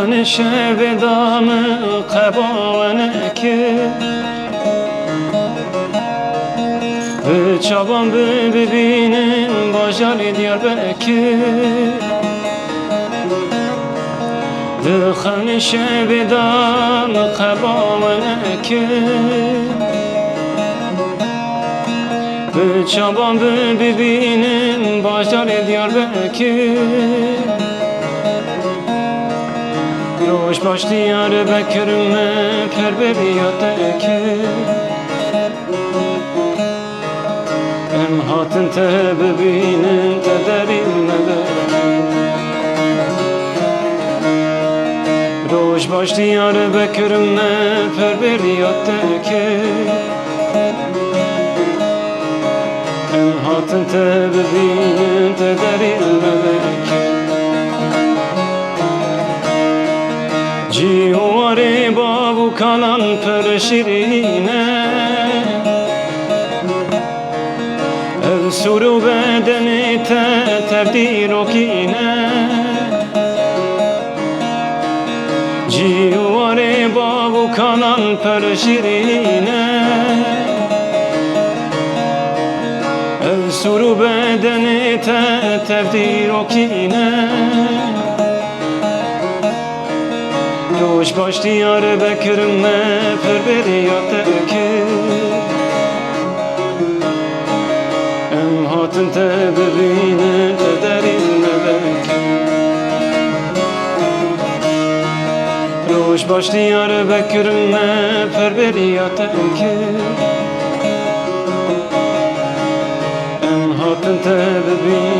خانش بدام قبانکی به چابان ببینیم باجار دیاربکر به خانش بدام قبانکی به چابان ببینیم باجار دیاربکر روش باش دیاربکر پر بریادکر ام هاتن ته ببینن ته درین نبرن روش باش دیاربکر پر بریادکر ام هاتن ته ببینن ته درین نبرن جیواری بابو کانان پر شیرینه ev suru bedeni tebdir o kine civarı babu kanan per şirine ev suru bedeni tebdir o kine Roş baş Diyarbakır'me per beriyattekir Em hatın te bebine te derin nebekir Roş baş Diyarbakır'me per beriyattekir Em hatın te bebine